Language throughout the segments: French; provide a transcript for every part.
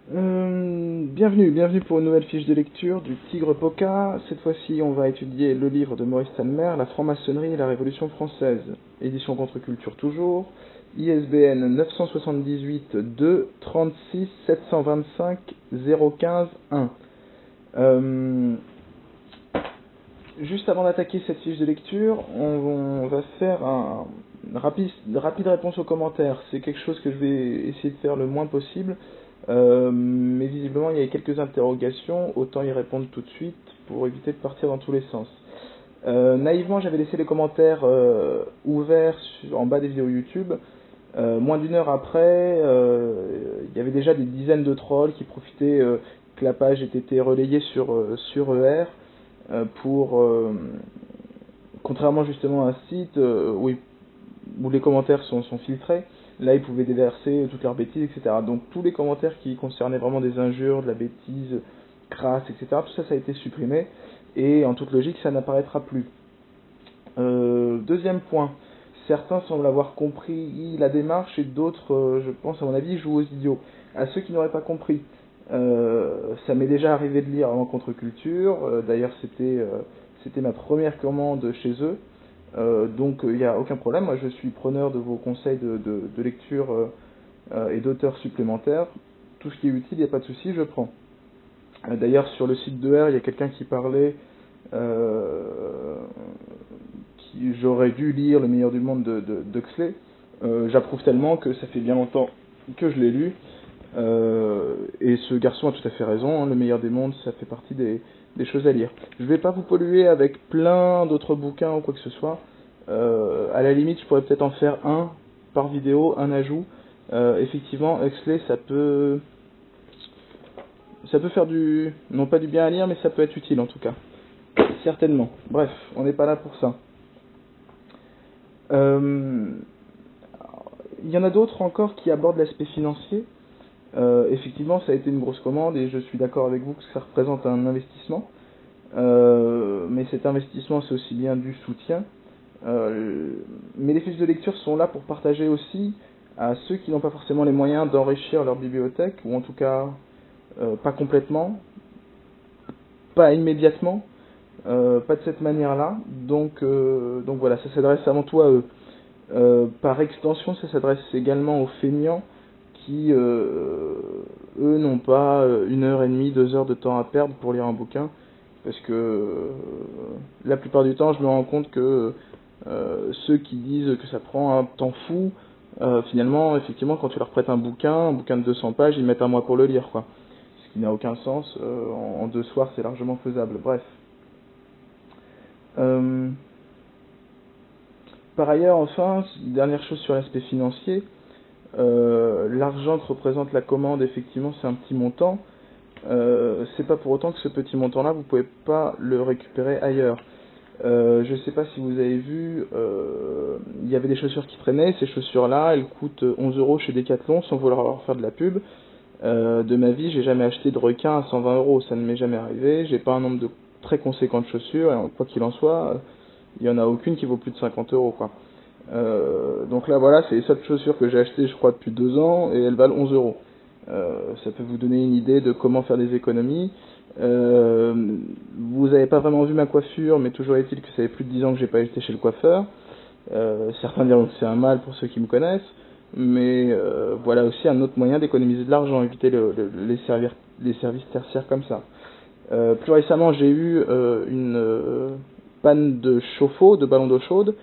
Bienvenue pour une nouvelle fiche de lecture du Tigre Poca. Cette fois-ci, on va étudier le livre de Maurice Talmer, La franc-maçonnerie et la Révolution française. Édition Contre-Culture toujours. ISBN 978-2 36 725 015 1. Juste avant d'attaquer cette fiche de lecture, on va faire une rapide réponse aux commentaires. C'est quelque chose que je vais essayer de faire le moins possible. Mais visiblement il y a quelques interrogations, autant y répondre tout de suite pour éviter de partir dans tous les sens. Naïvement j'avais laissé les commentaires ouverts en bas des vidéos YouTube. Moins d'une heure après, il y avait déjà des dizaines de trolls qui profitaient que la page ait été relayée sur ER pour, contrairement justement à un site où les commentaires sont filtrés. Là, ils pouvaient déverser toutes leurs bêtises, etc. Donc, tous les commentaires qui concernaient vraiment des injures, de la bêtise, crasse, etc., tout ça, ça a été supprimé. Et en toute logique, ça n'apparaîtra plus. Deuxième point. Certains semblent avoir compris la démarche et d'autres, je pense, à mon avis, jouent aux idiots. À ceux qui n'auraient pas compris, ça m'est déjà arrivé de lire en contre-culture. D'ailleurs, c'était ma première commande chez eux. Donc il n'y a aucun problème, moi je suis preneur de vos conseils de lecture et d'auteurs supplémentaires. Tout ce qui est utile, il n'y a pas de souci, je prends. D'ailleurs sur le site de R, il y a quelqu'un qui parlait j'aurais dû lire Le meilleur du monde d'Huxley. J'approuve tellement que ça fait bien longtemps que je l'ai lu. Et ce garçon a tout à fait raison, hein, Le meilleur des mondes, ça fait partie des choses à lire. Je ne vais pas vous polluer avec plein d'autres bouquins ou quoi que ce soit. À la limite, je pourrais peut-être en faire un par vidéo, un ajout. Effectivement, Huxley, ça peut faire non pas du bien à lire, mais ça peut être utile en tout cas. Certainement. Bref, on n'est pas là pour ça. Il y en a d'autres encore qui abordent l'aspect financier. Effectivement, ça a été une grosse commande et je suis d'accord avec vous que ça représente un investissement. Mais cet investissement, c'est aussi bien du soutien. Mais les fiches de lecture sont là pour partager aussi à ceux qui n'ont pas forcément les moyens d'enrichir leur bibliothèque, ou en tout cas pas complètement, pas immédiatement, pas de cette manière-là. Donc voilà, ça s'adresse avant tout à eux. Par extension, ça s'adresse également aux feignants qui, eux, n'ont pas 1h30, 2 heures de temps à perdre pour lire un bouquin, parce que la plupart du temps, je me rends compte que ceux qui disent que ça prend un temps fou, finalement, effectivement, quand tu leur prêtes un bouquin de 200 pages, ils mettent un mois pour le lire, quoi. Ce qui n'a aucun sens, en 2 soirs, c'est largement faisable, bref. Par ailleurs, enfin, dernière chose sur l'aspect financier, l'argent que représente la commande, effectivement, c'est un petit montant. C'est pas pour autant que ce petit montant-là, vous pouvez pas le récupérer ailleurs. Je sais pas si vous avez vu, il y avait des chaussures qui traînaient. Ces chaussures-là, elles coûtent 11 € chez Decathlon, sans vouloir leur faire de la pub. De ma vie, j'ai jamais acheté de requin à 120 €, ça ne m'est jamais arrivé. J'ai pas un nombre de très conséquent de chaussures, et quoi qu'il en soit, il y en a aucune qui vaut plus de 50 €, quoi. Donc là, voilà, c'est les seules chaussures que j'ai achetées, je crois, depuis 2 ans, et elles valent 11 €. Ça peut vous donner une idée de comment faire des économies. Vous n'avez pas vraiment vu ma coiffure, mais toujours est-il que ça fait plus de 10 ans que j'ai pas été chez le coiffeur. Certains diront que c'est un mal pour ceux qui me connaissent, mais voilà aussi un autre moyen d'économiser de l'argent, éviter les services tertiaires comme ça. Plus récemment, j'ai eu une panne de chauffe-eau, de ballon d'eau chaude.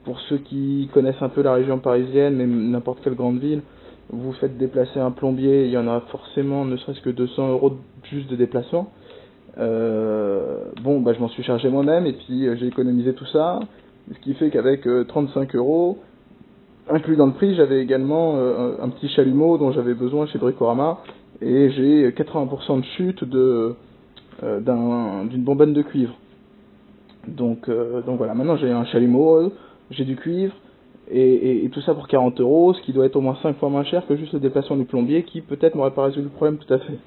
Pour ceux qui connaissent un peu la région parisienne, mais n'importe quelle grande ville, vous faites déplacer un plombier, il y en a forcément ne serait-ce que 200 € juste de déplacement. Bon, bah, je m'en suis chargé moi-même et puis j'ai économisé tout ça, ce qui fait qu'avec 35 € inclus dans le prix, j'avais également un petit chalumeau dont j'avais besoin chez Bricorama, et j'ai 80% de chute d'une bonbonne de cuivre. Donc voilà, maintenant j'ai un chalumeau, j'ai du cuivre, et tout ça pour 40 €, ce qui doit être au moins 5 fois moins cher que juste le déplacement du plombier, qui peut-être m'aurait pas résolu le problème tout à fait.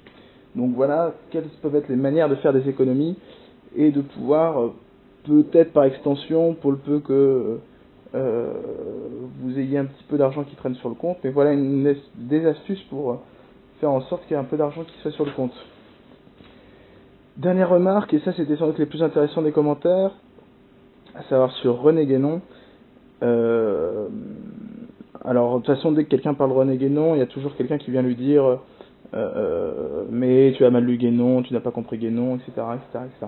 Donc voilà, quelles peuvent être les manières de faire des économies, et de pouvoir, peut-être par extension, pour le peu que vous ayez un petit peu d'argent qui traîne sur le compte, mais voilà des astuces pour faire en sorte qu'il y ait un peu d'argent qui soit sur le compte. Dernière remarque, et ça c'était sans doute les plus intéressants des commentaires, à savoir sur René Guénon. Alors, de toute façon, dès que quelqu'un parle de René Guénon, il y a toujours quelqu'un qui vient lui dire mais tu as mal lu Guénon, tu n'as pas compris Guénon, etc. etc., etc.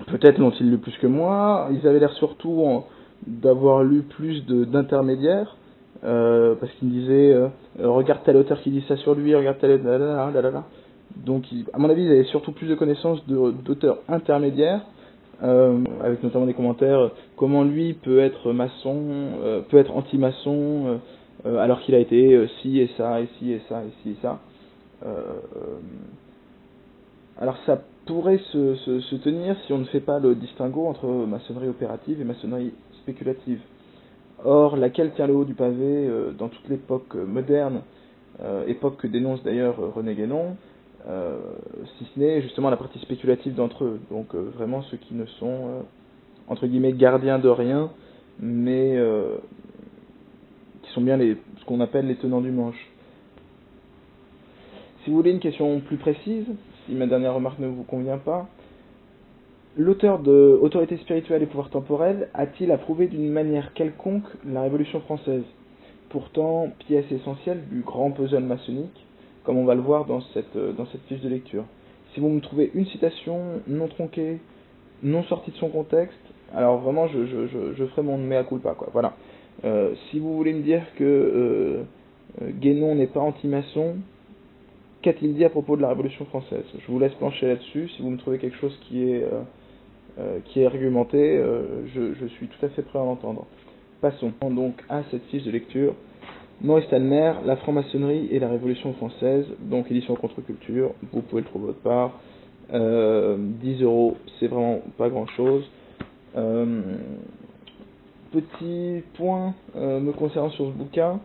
Peut-être l'ont-ils lu plus que moi. Ils avaient l'air surtout d'avoir lu plus d'intermédiaires, parce qu'ils me disaient regarde tel auteur qui dit ça sur lui, regarde tel auteur. Donc, à mon avis, ils avaient surtout plus de connaissances d'auteurs intermédiaires, avec notamment des commentaires comment lui peut être maçon, peut être anti-maçon, alors qu'il a été ci et ça, et ci et ça, et ci et ça. Alors ça pourrait se tenir si on ne fait pas le distinguo entre maçonnerie opérative et maçonnerie spéculative. Or, laquelle tient le haut du pavé dans toute l'époque moderne, époque que dénonce d'ailleurs René Guénon, si ce n'est justement la partie spéculative d'entre eux, donc vraiment ceux qui ne sont, entre guillemets, gardiens de rien, mais qui sont bien ce qu'on appelle les tenants du manche. Si vous voulez une question plus précise, si ma dernière remarque ne vous convient pas, l'auteur de Autorité spirituelle et pouvoir temporel a-t-il approuvé d'une manière quelconque la Révolution française, pourtant pièce essentielle du grand puzzle maçonnique, comme on va le voir dans cette fiche de lecture. Si vous me trouvez une citation non tronquée, non sortie de son contexte, alors vraiment je ferai mon mea culpa, quoi. Voilà. Si vous voulez me dire que Guénon n'est pas anti-maçon, qu'a-t-il dit à propos de la Révolution française? Je vous laisse plancher là-dessus. Si vous me trouvez quelque chose qui est argumenté, je suis tout à fait prêt à l'entendre. Passons donc à cette fiche de lecture. Maurice Talmer, la franc-maçonnerie et la Révolution française, donc édition contre-culture, vous pouvez le trouver autre part. 10 €, c'est vraiment pas grand-chose. Petit point me concernant sur ce bouquin.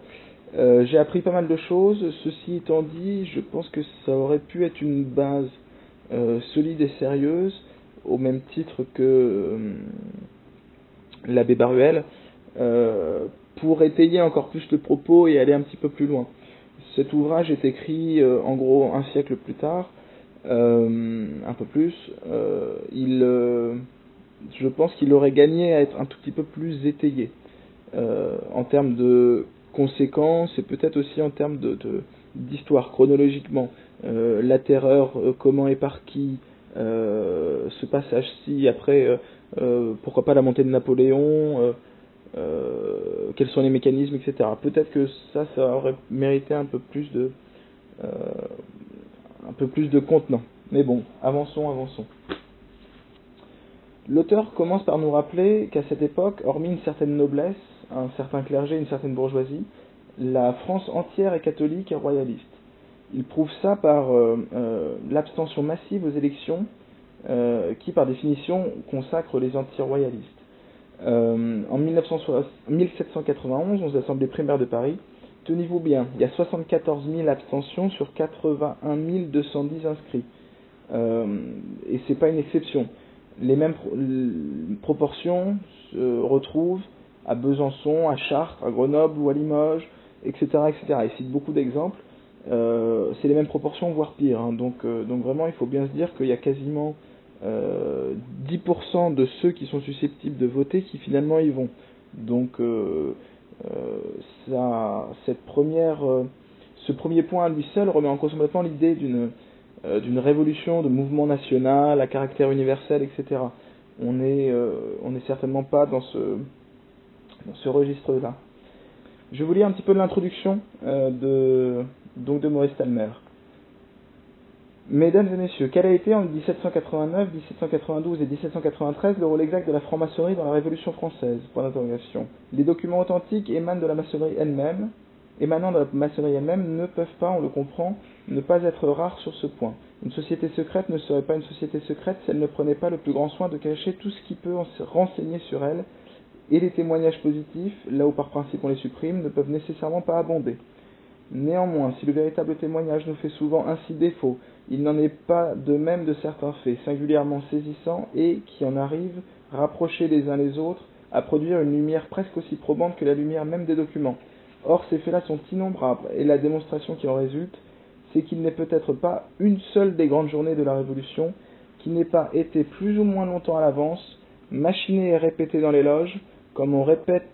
J'ai appris pas mal de choses. Ceci étant dit, je pense que ça aurait pu être une base solide et sérieuse, au même titre que l'abbé Baruel, pour étayer encore plus le propos et aller un petit peu plus loin. Cet ouvrage est écrit en gros un siècle plus tard, un peu plus. Je pense qu'il aurait gagné à être un tout petit peu plus étayé en termes de conséquences et peut-être aussi en termes d'histoire chronologiquement. La terreur, comment et par qui, ce passage-ci, après pourquoi pas la montée de Napoléon, quels sont les mécanismes, etc. Peut-être que ça aurait mérité un peu plus de contenant. Mais bon, avançons. L'auteur commence par nous rappeler qu'à cette époque, hormis une certaine noblesse, un certain clergé, une certaine bourgeoisie, la France entière est catholique et royaliste. Il prouve ça par l'abstention massive aux élections qui, par définition, consacre les anti-royalistes. En 1791, aux assemblées primaires de Paris, tenez-vous bien, il y a 74 000 abstentions sur 81 210 inscrits. Et c'est pas une exception. Les mêmes proportions se retrouvent à Besançon, à Chartres, à Grenoble ou à Limoges, etc. etc. Il cite beaucoup d'exemples. C'est les mêmes proportions, voire pire. Hein. Donc vraiment, il faut bien se dire qu'il y a quasiment 10% de ceux qui sont susceptibles de voter qui finalement y vont. Donc ce premier point à lui seul remet en cause complètement l'idée d'une révolution, de mouvement national à caractère universel, etc. On n'est certainement pas dans ce registre-là. Je vais vous lire un petit peu de l'introduction de Maurice Talmer. Mesdames et messieurs, quel a été en 1789, 1792 et 1793 le rôle exact de la franc-maçonnerie dans la Révolution française? Les documents authentiques émanant de la maçonnerie elle-même ne peuvent pas, on le comprend, ne pas être rares sur ce point. Une société secrète ne serait pas une société secrète si elle ne prenait pas le plus grand soin de cacher tout ce qui peut renseigner sur elle, et les témoignages positifs, là où par principe on les supprime, ne peuvent nécessairement pas abonder. Néanmoins, si le véritable témoignage nous fait souvent ainsi défaut, il n'en est pas de même de certains faits, singulièrement saisissants et qui en arrivent, rapprochés les uns les autres, à produire une lumière presque aussi probante que la lumière même des documents. Or, ces faits-là sont innombrables, et la démonstration qui en résulte, c'est qu'il n'est peut-être pas une seule des grandes journées de la Révolution qui n'ait pas été plus ou moins longtemps à l'avance, machinée et répétée dans les loges, comme on répète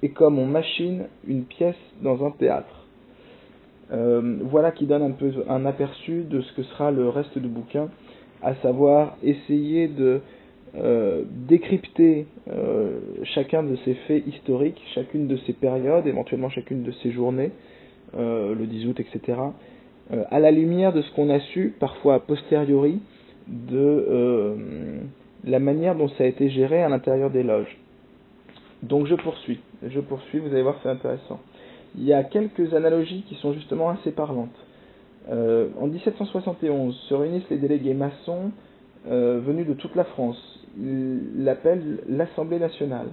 et comme on machine une pièce dans un théâtre. Voilà qui donne un peu un aperçu de ce que sera le reste du bouquin, à savoir essayer de décrypter chacun de ces faits historiques, chacune de ces périodes, éventuellement chacune de ces journées, le 10 août, etc., à la lumière de ce qu'on a su, parfois a posteriori, de la manière dont ça a été géré à l'intérieur des loges. Donc je poursuis, vous allez voir, c'est intéressant. Il y a quelques analogies qui sont justement assez parlantes. En 1771 se réunissent les délégués maçons venus de toute la France. Ils l'appellent l'Assemblée nationale.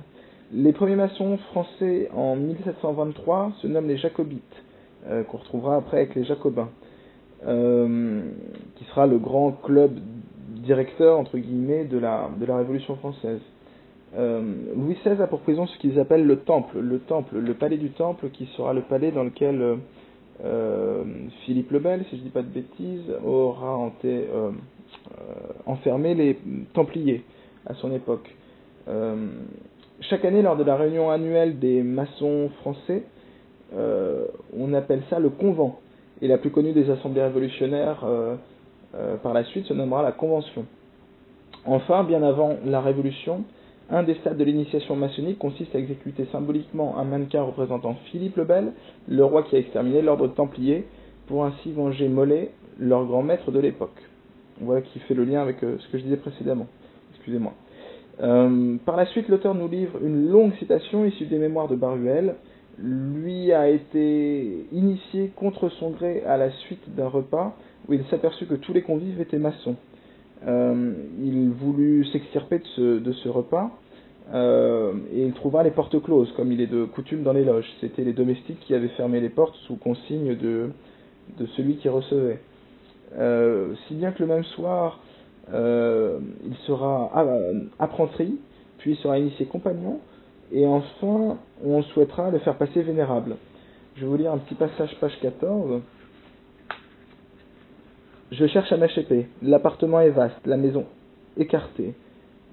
Les premiers maçons français en 1723 se nomment les Jacobites, qu'on retrouvera après avec les Jacobins, qui sera le grand club directeur, entre guillemets, de la Révolution française. Louis XVI a pour prison ce qu'ils appellent le palais du Temple, qui sera le palais dans lequel Philippe le Bel, si je ne dis pas de bêtises, aura enfermé les Templiers à son époque. Chaque année, lors de la réunion annuelle des maçons français, on appelle ça le convent. Et la plus connue des assemblées révolutionnaires par la suite se nommera la Convention. Enfin, bien avant la Révolution, un des stades de l'initiation maçonnique consiste à exécuter symboliquement un mannequin représentant Philippe le Bel, le roi qui a exterminé l'ordre de Templiers, pour ainsi venger Molé, leur grand maître de l'époque. Voilà qui fait le lien avec ce que je disais précédemment. Excusez-moi. Par la suite, l'auteur nous livre une longue citation issue des mémoires de Baruel. Lui a été initié contre son gré à la suite d'un repas où il s'aperçut que tous les convives étaient maçons. Il voulut s'extirper de ce repas et il trouva les portes closes, comme il est de coutume dans les loges. C'était les domestiques qui avaient fermé les portes sous consigne de celui qui recevait. Si bien que le même soir, il sera apprenti, puis il sera initié compagnon, et enfin, on souhaitera le faire passer vénérable. Je vais vous lire un petit passage, page 14. Je cherche à m'échapper. L'appartement est vaste, la maison écartée.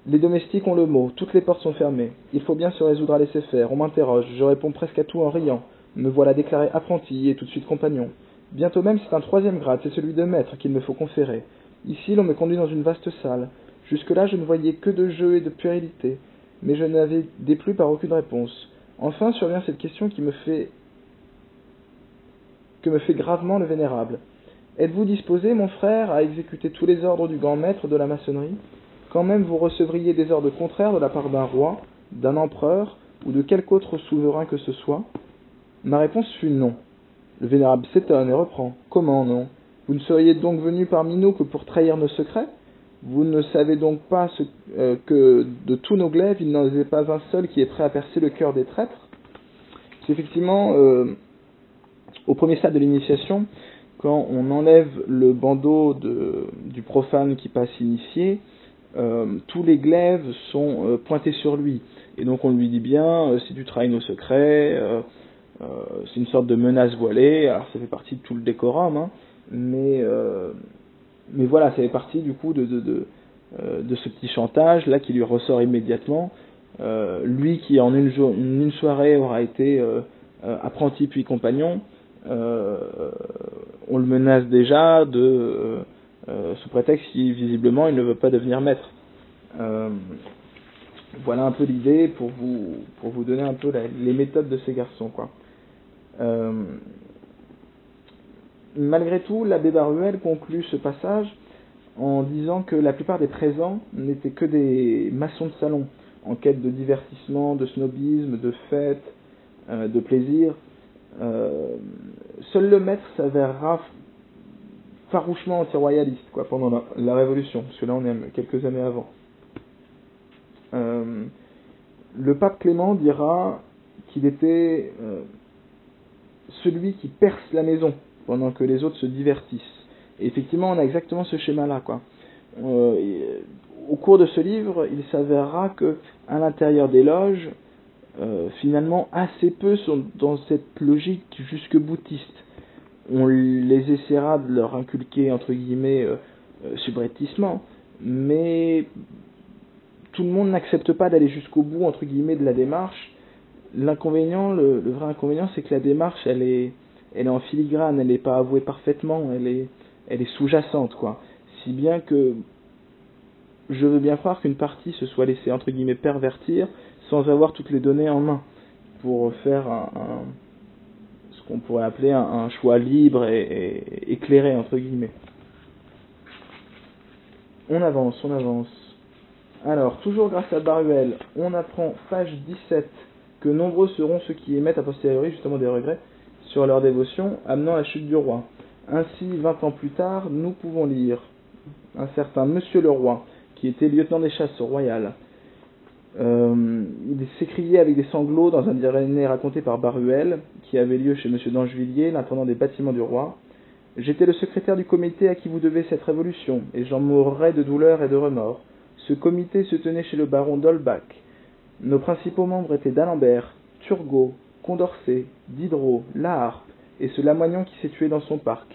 Les domestiques ont le mot, toutes les portes sont fermées. Il faut bien se résoudre à laisser faire. On m'interroge, je réponds presque à tout en riant. Me voilà déclaré apprenti et tout de suite compagnon. Bientôt même, c'est un troisième grade, c'est celui de maître qu'il me faut conférer. Ici, l'on me conduit dans une vaste salle. Jusque-là, je ne voyais que de jeux et de puérilité, mais je n'avais déplu par aucune réponse. Enfin survient cette question que me fait gravement le vénérable. Êtes-vous disposé, mon frère, à exécuter tous les ordres du grand maître de la maçonnerie, quand même vous recevriez des ordres contraires de la part d'un roi, d'un empereur, ou de quelque autre souverain que ce soit? Ma réponse fut non. Le vénérable s'étonne et reprend. Comment non? Vous ne seriez donc venu parmi nous que pour trahir nos secrets? Vous ne savez donc pas que de tous nos glaives, il n'en est pas un seul qui est prêt à percer le cœur des traîtres? C'est effectivement, au premier stade de l'initiation, quand on enlève le bandeau du profane qui passe initié, tous les glaives sont pointés sur lui. Et donc on lui dit bien, si tu trahis nos secrets, c'est une sorte de menace voilée. Alors ça fait partie de tout le décorum, hein, mais voilà, ça fait partie du coup de ce petit chantage là qui lui ressort immédiatement. Lui qui en une soirée aura été apprenti puis compagnon, on le menace déjà sous prétexte qu'il visiblement il ne veut pas devenir maître. Voilà un peu l'idée pour vous donner un peu les méthodes de ces garçons, quoi. Malgré tout, l'abbé Baruel conclut ce passage en disant que la plupart des présents n'étaient que des maçons de salon, en quête de divertissement, de snobisme, de fête, de plaisir. Seul le maître s'avérera farouchement anti-royaliste, quoi, pendant la Révolution, parce que là on est quelques années avant. Le pape Clément dira qu'il était celui qui perce la maison pendant que les autres se divertissent. Et effectivement, on a exactement ce schéma-là, quoi. Au cours de ce livre, il s'avérera que à l'intérieur des loges, finalement assez peu sont dans cette logique jusque-boutiste. On les essaiera de leur inculquer entre guillemets subrepticement, mais tout le monde n'accepte pas d'aller jusqu'au bout entre guillemets de la démarche. L'inconvénient, le vrai inconvénient, c'est que la démarche elle est en filigrane, elle n'est pas avouée parfaitement, elle est sous-jacente quoi. Si bien que je veux bien croire qu'une partie se soit laissée entre guillemets pervertir sans avoir toutes les données en main pour faire ce qu'on pourrait appeler un choix libre et éclairé entre guillemets. On avance. Alors, toujours grâce à Baruel, on apprend, page 17, que nombreux seront ceux qui émettent a posteriori justement des regrets sur leur dévotion, amenant la chute du roi. Ainsi, 20 ans plus tard, nous pouvons lire un certain Monsieur le Roi, qui était lieutenant des chasses royales. Il s'écriait avec des sanglots dans un dîner raconté par Baruel, qui avait lieu chez Monsieur d'Angevilliers, l'intendant des bâtiments du roi. J'étais le secrétaire du comité à qui vous devez cette révolution, et j'en mourrais de douleur et de remords. Ce comité se tenait chez le baron d'Holbach. Nos principaux membres étaient d'Alembert, Turgot, Condorcet, Diderot, Laharpe, et ce Lamoignon qui s'est tué dans son parc.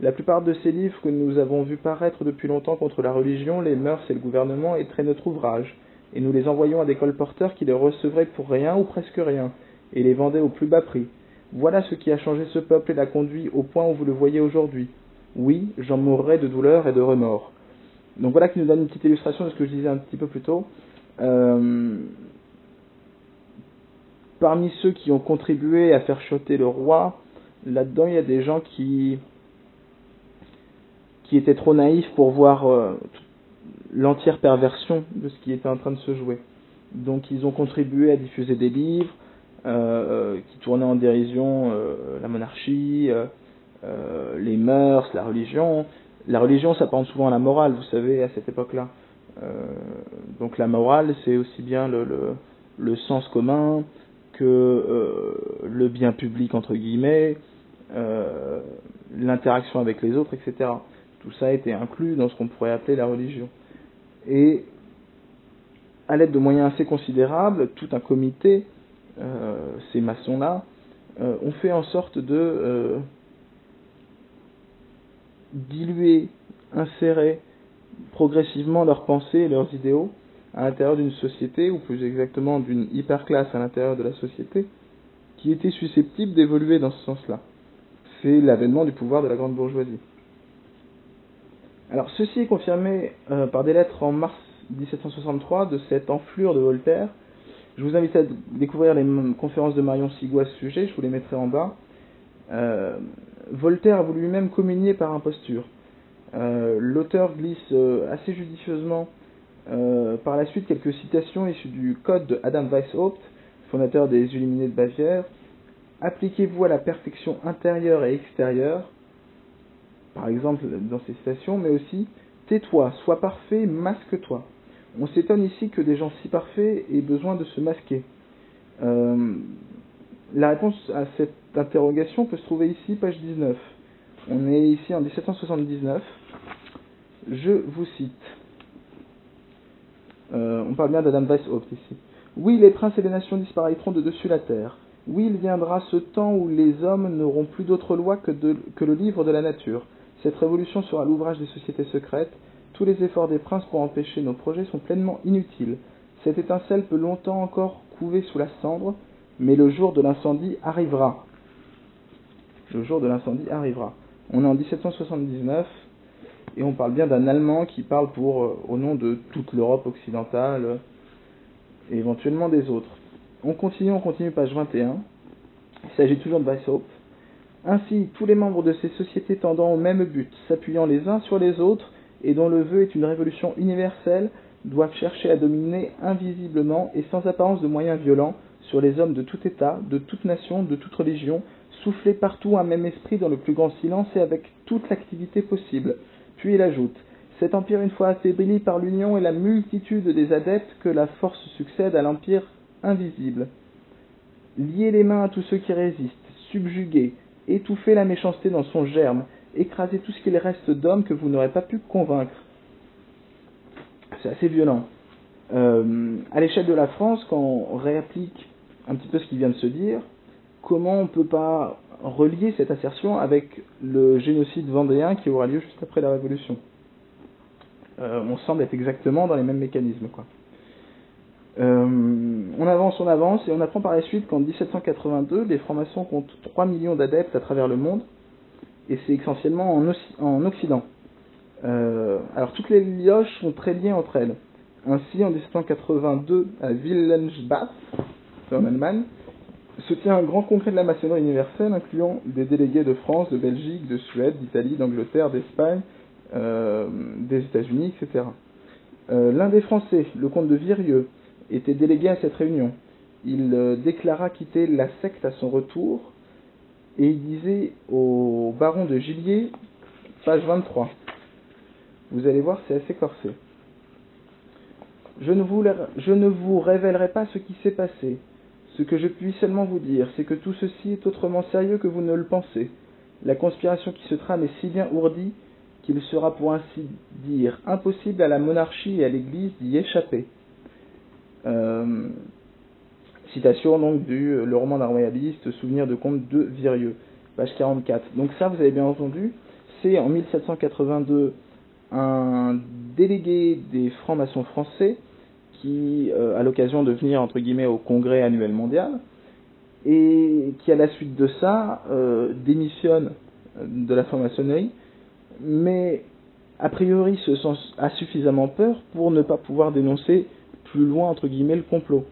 La plupart de ces livres que nous avons vus paraître depuis longtemps contre la religion, les mœurs et le gouvernement étaient notre ouvrage, et nous les envoyions à des colporteurs qui les recevraient pour rien ou presque rien, et les vendaient au plus bas prix. Voilà ce qui a changé ce peuple et l'a conduit au point où vous le voyez aujourd'hui. Oui, j'en mourrai de douleur et de remords. Donc voilà qui nous donne une petite illustration de ce que je disais un petit peu plus tôt. Parmi ceux qui ont contribué à faire chuter le roi, là-dedans il y a des gens qui étaient trop naïfs pour voir l'entière perversion de ce qui était en train de se jouer. Donc ils ont contribué à diffuser des livres qui tournaient en dérision la monarchie, les mœurs, la religion. La religion s'apparente souvent à la morale, vous savez, à cette époque-là. Donc la morale, c'est aussi bien le sens commun que le bien public, entre guillemets, l'interaction avec les autres, etc. Tout ça a été inclus dans ce qu'on pourrait appeler la religion. Et à l'aide de moyens assez considérables, tout un comité, ces maçons-là, ont fait en sorte de diluer, insérer progressivement leurs pensées et leurs idéaux à l'intérieur d'une société, ou plus exactement d'une hyperclasse à l'intérieur de la société, qui était susceptible d'évoluer dans ce sens-là. C'est l'avènement du pouvoir de la grande bourgeoisie. Alors ceci est confirmé par des lettres en mars 1763 de cette enflure de Voltaire. Je vous invite à découvrir les conférences de Marion Sigaud à ce sujet, je vous les mettrai en bas. Voltaire a voulu lui-même communier par imposture. L'auteur glisse assez judicieusement par la suite quelques citations issues du code de Adam Weishaupt, fondateur des Illuminés de Bavière. Appliquez-vous à la perfection intérieure et extérieure, par exemple dans ces citations, mais aussi tais-toi, sois parfait, masque-toi. On s'étonne ici que des gens si parfaits aient besoin de se masquer. La réponse à cette interrogation peut se trouver ici, page 19. On est ici en 1779. Je vous cite. On parle bien d'Adam Weishaupt ici. Oui, les princes et les nations disparaîtront de dessus la terre. Oui, il viendra ce temps où les hommes n'auront plus d'autre loi que le livre de la nature. Cette révolution sera l'ouvrage des sociétés secrètes. Tous les efforts des princes pour empêcher nos projets sont pleinement inutiles. Cette étincelle peut longtemps encore couver sous la cendre, mais le jour de l'incendie arrivera. Le jour de l'incendie arrivera. On est en 1779 et on parle bien d'un Allemand qui parle au nom de toute l'Europe occidentale et éventuellement des autres. On continue, page 21. Il s'agit toujours de Weishaupt. Ainsi, tous les membres de ces sociétés tendant au même but, s'appuyant les uns sur les autres, et dont le vœu est une révolution universelle, doivent chercher à dominer invisiblement et sans apparence de moyens violents sur les hommes de tout état, de toute nation, de toute religion, souffler partout un même esprit dans le plus grand silence et avec toute l'activité possible. Puis il ajoute, cet empire une fois affaibli par l'union et la multitude des adeptes, que la force succède à l'empire invisible. Liez les mains à tous ceux qui résistent, subjuguez, étouffez la méchanceté dans son germe, écrasez tout ce qu'il reste d'hommes que vous n'aurez pas pu convaincre. C'est assez violent. À l'échelle de la France, quand on réapplique un petit peu ce qui vient de se dire, comment on ne peut pas relier cette assertion avec le génocide vendéen qui aura lieu juste après la Révolution. On semble être exactement dans les mêmes mécanismes, quoi. On avance, et on apprend par la suite qu'en 1782, les francs-maçons comptent 3 millions d'adeptes à travers le monde, et c'est essentiellement en Occident. Alors toutes les loges sont très liées entre elles. Ainsi, en 1782, à Wilhelmsbad, en Allemagne, se tient un grand congrès de la maçonnerie universelle, incluant des délégués de France, de Belgique, de Suède, d'Italie, d'Angleterre, d'Espagne, des États-Unis, etc. L'un des Français, le comte de Virieu, était délégué à cette réunion. Il déclara quitter la secte à son retour, et il disait au baron de Gillier, page 23, vous allez voir, c'est assez corsé. Je ne vous révélerai pas ce qui s'est passé. Ce que je puis seulement vous dire, c'est que tout ceci est autrement sérieux que vous ne le pensez. La conspiration qui se trame est si bien ourdie qu'il sera pour ainsi dire impossible à la monarchie et à l'Église d'y échapper. Citation donc le roman d'un royaliste, Souvenir de comte de Virieu, page 44. Donc ça, vous avez bien entendu, c'est en 1782 un délégué des francs-maçons français qui a l'occasion de venir entre guillemets au congrès annuel mondial et qui à la suite de ça démissionne de la franc-maçonnerie, mais a priori a suffisamment peur pour ne pas pouvoir dénoncer plus loin entre guillemets le complot.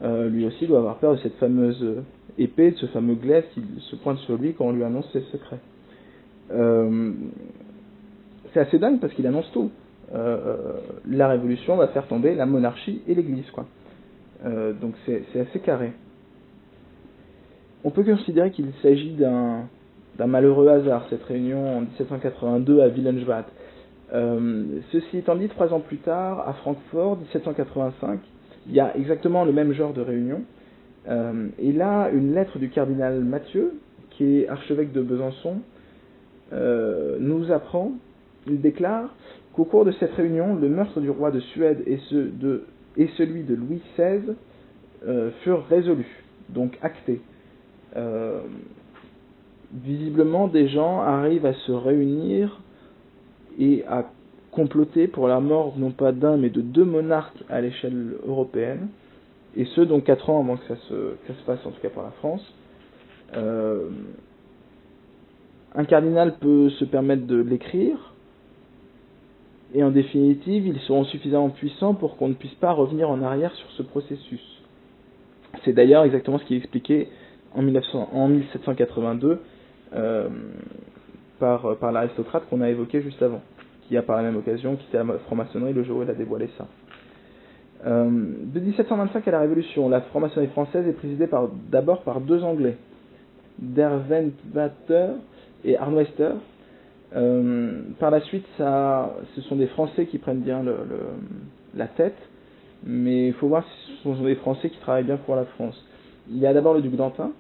Lui aussi doit avoir peur de cette fameuse épée, de ce fameux glaive qui se pointe sur lui quand on lui annonce ses secrets. C'est assez dingue parce qu'il annonce tout. La révolution va faire tomber la monarchie et l'église, quoi. Donc c'est assez carré. On peut considérer qu'il s'agit d'un malheureux hasard, cette réunion en 1782 à Wilhelmsbad. Ceci étant dit, 3 ans plus tard, à Francfort, 1785, il y a exactement le même genre de réunion. Et là, une lettre du cardinal Mathieu, qui est archevêque de Besançon, nous apprend, il déclare qu'au cours de cette réunion, le meurtre du roi de Suède et celui de Louis XVI furent résolus, donc actés. Visiblement, des gens arrivent à se réunir et à comploter pour la mort non pas d'un mais de 2 monarques à l'échelle européenne, et ce donc 4 ans avant que ça se passe, en tout cas par la France. Un cardinal peut se permettre de l'écrire, et en définitive, ils seront suffisamment puissants pour qu'on ne puisse pas revenir en arrière sur ce processus. C'est d'ailleurs exactement ce qui est expliqué en 1782 par l'aristocrate qu'on a évoqué juste avant, qui a par la même occasion quitté la franc-maçonnerie le jour où il a dévoilé ça. De 1725 à la Révolution, la franc-maçonnerie française est présidée d'abord par 2 Anglais, Derwentwater et Arnwester. Par la suite, ce sont des Français qui prennent bien la tête, mais il faut voir si ce sont des Français qui travaillent bien pour la France. Il y a d'abord le duc d'Antin,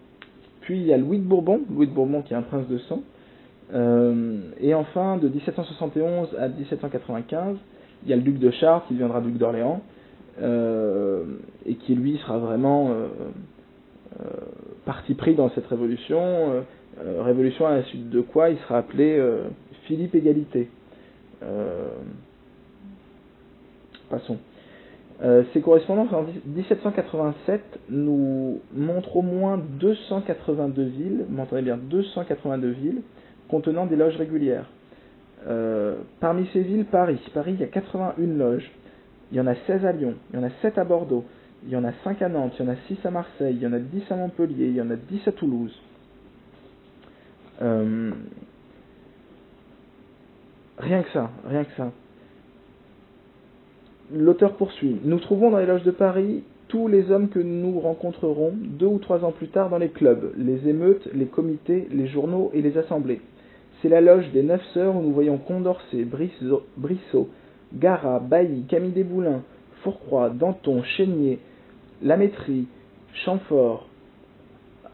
puis il y a Louis de Bourbon qui est un prince de sang, et enfin de 1771 à 1795, il y a le duc de Chartres qui deviendra duc d'Orléans, et qui lui sera vraiment parti pris dans cette révolution, révolution à la suite de quoi il sera appelé Philippe Égalité. Passons. Ces correspondances en 1787 nous montrent au moins 282 villes, m'entendez bien, 282 villes contenant des loges régulières. Parmi ces villes, Paris, il y a 81 loges. Il y en a 16 à Lyon, il y en a 7 à Bordeaux, il y en a 5 à Nantes, il y en a 6 à Marseille, il y en a 10 à Montpellier, il y en a 10 à Toulouse. Rien que ça. L'auteur poursuit. Nous trouvons dans les loges de Paris tous les hommes que nous rencontrerons 2 ou 3 ans plus tard dans les clubs, les émeutes, les comités, les journaux et les assemblées. C'est la loge des 9 sœurs où nous voyons Condorcet, Brissot, Garat, Bailly, Camille Desboulins, Fourcroy, Danton, Chénier, Lamétrie, Chamfort,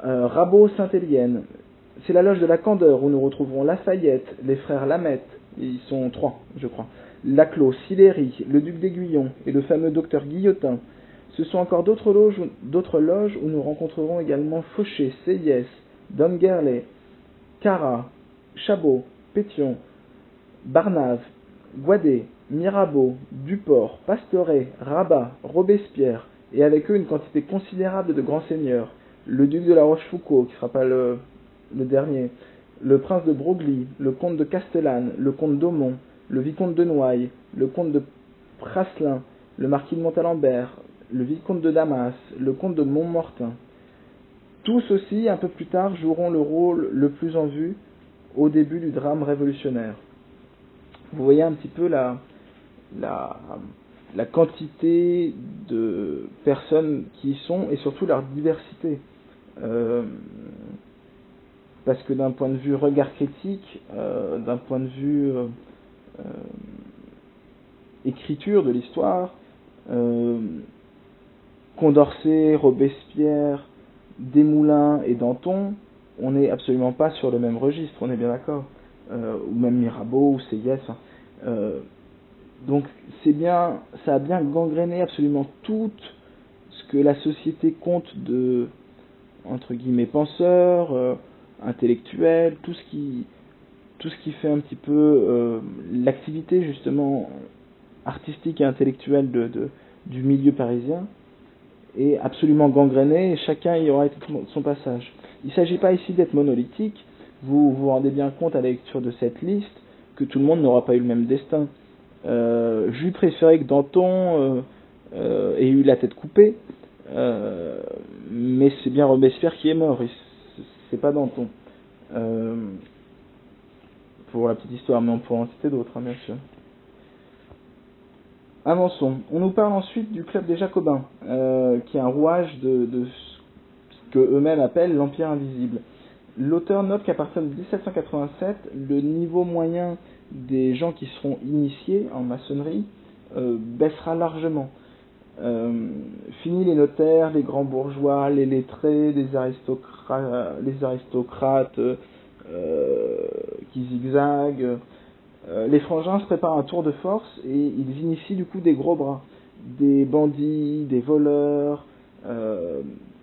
Rabot, Saint-Élienne. C'est la loge de la Candeur où nous retrouverons Lafayette, les frères Lamette, ils sont 3, je crois, Laclos, Sillery, le duc d'Aiguillon et le fameux docteur Guillotin, Ce sont encore d'autres loges où nous rencontrerons également Fauché, Seyès, Domgerlet, Cara, Chabot, Pétion, Barnave, Guadet, Mirabeau, Duport, Pastoret, Rabat, Robespierre, et avec eux une quantité considérable de grands seigneurs, le duc de la Rochefoucauld, qui ne sera pas le dernier, le prince de Broglie, le comte de Castellane, le comte d'Aumont, le vicomte de Noailles, le comte de Praslin, le marquis de Montalembert, le vicomte de Damas, le comte de Montmortin. Tous aussi, un peu plus tard, joueront le rôle le plus en vue au début du drame révolutionnaire. Vous voyez un petit peu la quantité de personnes qui y sont et surtout leur diversité. Parce que d'un point de vue regard critique, d'un point de vue écriture de l'histoire, Condorcet, Robespierre, Desmoulins et Danton, on n'est absolument pas sur le même registre, on est bien d'accord, ou même Mirabeau ou Seyès. Donc ça a bien gangréné absolument tout ce que la société compte de, entre guillemets, penseurs, intellectuels, tout ce qui fait un petit peu l'activité justement artistique et intellectuelle du milieu parisien est absolument gangréné et chacun y aura été son passage. Il ne s'agit pas ici d'être monolithique, vous vous rendez bien compte à la lecture de cette liste que tout le monde n'aura pas eu le même destin. J'eus préféré que Danton ait eu la tête coupée, mais c'est bien Robespierre qui est mort, c'est pas Danton. Pour la petite histoire, mais on pourra en citer d'autres, hein, bien sûr. Avançons. On nous parle ensuite du club des Jacobins, qui est un rouage de ce que eux-mêmes appellent l'Empire invisible. L'auteur note qu'à partir de 1787, le niveau moyen des gens qui seront initiés en maçonnerie baissera largement. Fini les notaires, les grands bourgeois, les lettrés, les aristocrates qui zigzaguent. Les frangins se préparent un tour de force et ils initient du coup des gros bras, des bandits, des voleurs,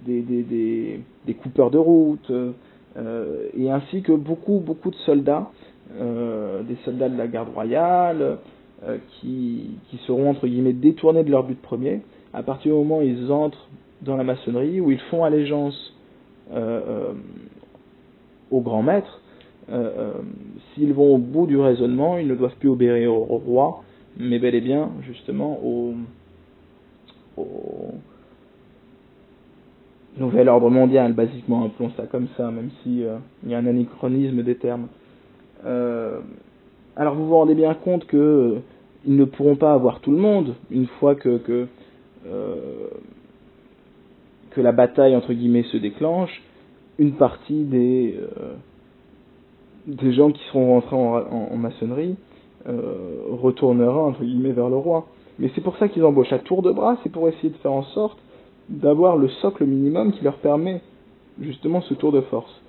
des coupeurs de route, et ainsi que beaucoup de soldats, des soldats de la garde royale, qui seront entre guillemets détournés de leur but premier à partir du moment où ils entrent dans la maçonnerie, où ils font allégeance au grand maître. S'ils vont au bout du raisonnement, ils ne doivent plus obéir au roi, mais bel et bien justement au nouvel ordre mondial, basiquement, appelons ça comme ça, même si il y a un anachronisme des termes. Alors vous vous rendez bien compte que ils ne pourront pas avoir tout le monde une fois que la bataille entre guillemets se déclenche. Une partie des gens qui seront rentrés en maçonnerie retournera entre guillemets vers le roi. Mais c'est pour ça qu'ils embauchent à tour de bras, c'est pour essayer de faire en sorte d'avoir le socle minimum qui leur permet justement ce tour de force.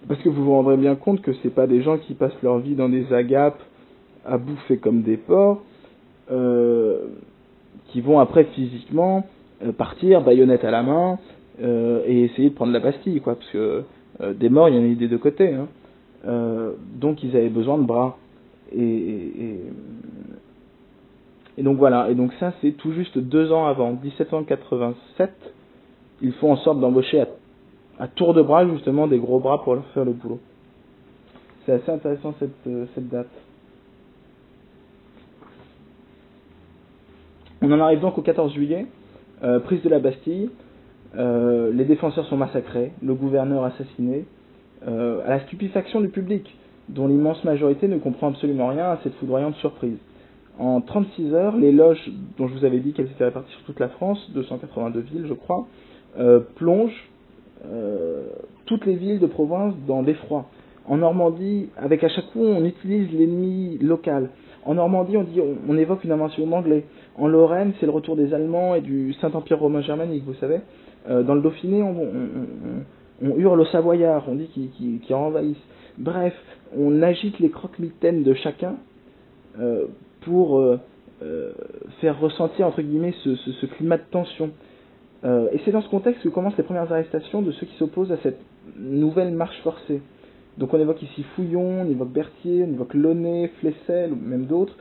Parce que vous vous rendrez bien compte que c'est pas des gens qui passent leur vie dans des agapes à bouffer comme des porcs, qui vont après physiquement partir baïonnette à la main et essayer de prendre la Bastille, quoi, parce que des morts il y en a eu des deux côtés, hein. Donc ils avaient besoin de bras et donc voilà, et donc ça c'est tout juste 2 ans avant, 1787, ils font en sorte d'embaucher à tour de bras justement des gros bras pour leur faire le boulot. C'est assez intéressant cette date. On en arrive donc au 14 juillet, prise de la Bastille, les défenseurs sont massacrés, le gouverneur assassiné, à la stupéfaction du public, dont l'immense majorité ne comprend absolument rien à cette foudroyante surprise. En 36 heures, les loges, dont je vous avais dit qu'elles étaient réparties sur toute la France, 282 villes je crois, plongent toutes les villes de province dans l'effroi. En Normandie, avec à chaque coup on utilise l'ennemi local. En Normandie, on évoque une invention anglais. En Lorraine, c'est le retour des Allemands et du Saint-Empire romain germanique, vous savez. Dans le Dauphiné, on hurle aux Savoyards, on dit qu'ils envahissent. Bref, on agite les croque-mitaines de chacun pour faire ressentir entre guillemets ce climat de tension. Et c'est dans ce contexte que commencent les premières arrestations de ceux qui s'opposent à cette nouvelle marche forcée. Donc on évoque ici Fouillon, on évoque Berthier, on évoque Launay, Flessel, ou même d'autres,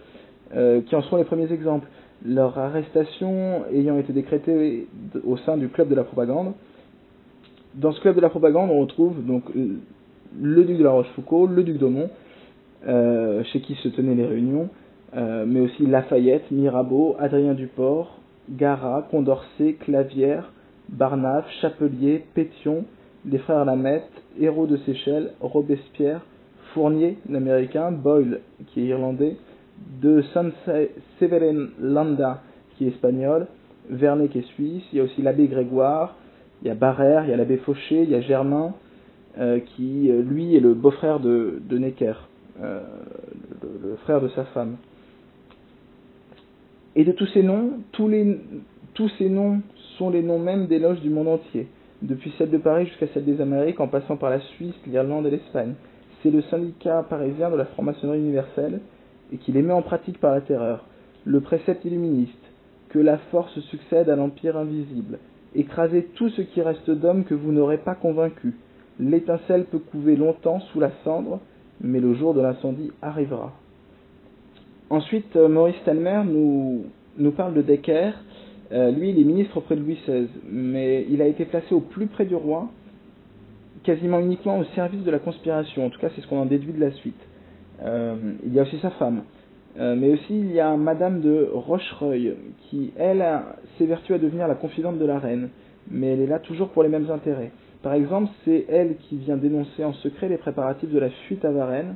qui en sont les premiers exemples. Leur arrestation ayant été décrétée au sein du club de la propagande. Dans ce club de la propagande, on retrouve donc le duc de la Rochefoucauld, le duc d'Aumont, chez qui se tenaient les réunions, mais aussi Lafayette, Mirabeau, Adrien Duport, Garat, Condorcet, Clavière, Barnave, Chapelier, Pétion, les frères Lameth, Hérault de Seychelles, Robespierre, Fournier, l'américain, Boyle, qui est irlandais, de San Severin Landa, qui est espagnol, Vernet, qui est suisse, il y a aussi l'abbé Grégoire, il y a Barrère, il y a l'abbé Fauché, il y a Germain, qui, lui, est le beau-frère de Necker, le frère de sa femme. Et de tous ces noms, tous ces noms sont les noms mêmes des loges du monde entier, depuis celle de Paris jusqu'à celle des Amériques, en passant par la Suisse, l'Irlande et l'Espagne. C'est le syndicat parisien de la franc-maçonnerie universelle, et qui les met en pratique par la terreur. Le précepte illuministe, que la force succède à l'empire invisible. Écrasez tout ce qui reste d'homme que vous n'aurez pas convaincu. L'étincelle peut couver longtemps sous la cendre, mais le jour de l'incendie arrivera. Ensuite, Maurice Talmer nous parle de Decker. Lui, il est ministre auprès de Louis XVI, mais il a été placé au plus près du roi, quasiment uniquement au service de la conspiration. En tout cas, c'est ce qu'on en déduit de la suite. Il y a aussi sa femme. Mais aussi, il y a Madame de Rochereuil, qui, elle, s'évertue à devenir la confidente de la reine, mais elle est là toujours pour les mêmes intérêts. Par exemple, c'est elle qui vient dénoncer en secret les préparatifs de la fuite à Varennes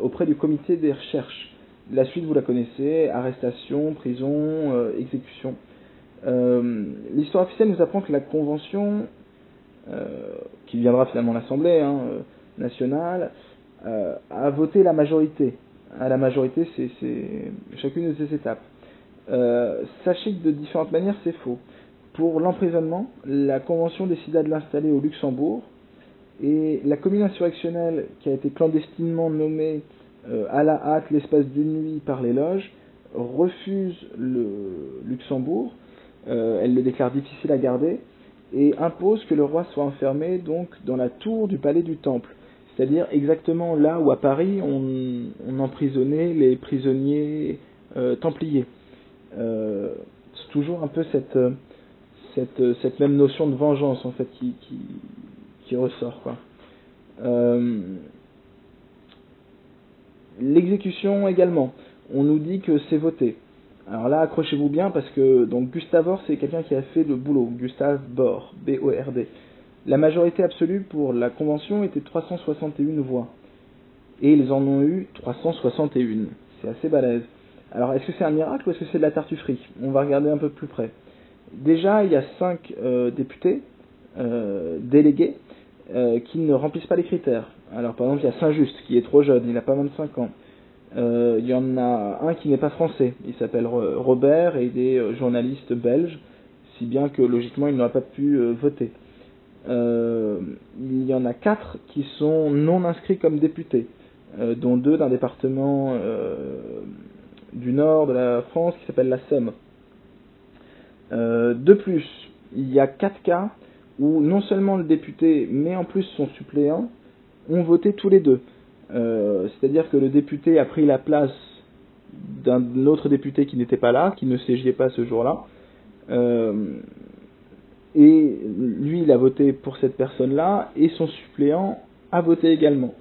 auprès du comité des recherches. La suite, vous la connaissez, arrestation, prison, exécution. L'histoire officielle nous apprend que la convention, qui viendra finalement l'Assemblée nationale, a voté la majorité. À la majorité, c'est chacune de ces étapes. Sachez que de différentes manières, c'est faux. Pour l'emprisonnement, la Convention décida de l'installer au Luxembourg, et la commune insurrectionnelle, qui a été clandestinement nommée à la hâte l'espace d'une nuit par les loges, refuse le Luxembourg, elle le déclare difficile à garder, et impose que le roi soit enfermé donc dans la tour du palais du Temple, c'est-à-dire exactement là où à Paris on emprisonnait les prisonniers templiers. C'est toujours un peu cette même notion de vengeance en fait qui ressort, quoi. L'exécution également, on nous dit que c'est voté. Alors là, accrochez-vous bien parce que donc Gustave Bord, c'est quelqu'un qui a fait le boulot. Gustave Bord, B-O-R-D. La majorité absolue pour la convention était 361 voix. Et ils en ont eu 361. C'est assez balèze. Alors, est-ce que c'est un miracle ou est-ce que c'est de la tartufferie? On va regarder un peu plus près. Déjà, il y a 5 députés, délégués, qui ne remplissent pas les critères. Alors, par exemple, il y a Saint-Just, qui est trop jeune, il n'a pas 25 ans. Il y en a un qui n'est pas français, il s'appelle Robert et il est journaliste belge, si bien que logiquement il n'aurait pas pu voter. Il y en a 4 qui sont non inscrits comme députés, dont 2 d'un département du nord de la France qui s'appelle la Somme. De plus, il y a 4 cas où non seulement le député, mais en plus son suppléant, ont voté tous les deux. C'est-à-dire que le député a pris la place d'un autre député qui n'était pas là, qui ne siégeait pas ce jour-là, et lui il a voté pour cette personne-là, et son suppléant a voté également.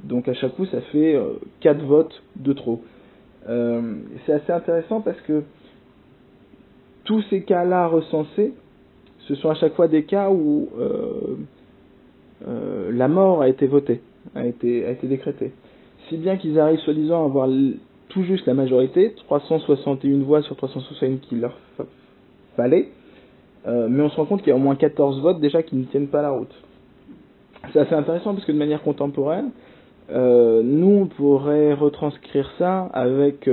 Donc à chaque coup ça fait 4 votes de trop. C'est assez intéressant parce que tous ces cas-là recensés, ce sont à chaque fois des cas où la mort a été votée, a été décrétée. Si bien qu'ils arrivent soi-disant à avoir tout juste la majorité, 361 voix sur 361 qu'il leur fallait, mais on se rend compte qu'il y a au moins 14 votes déjà qui ne tiennent pas la route. C'est assez intéressant parce que de manière contemporaine, nous on pourrait retranscrire ça avec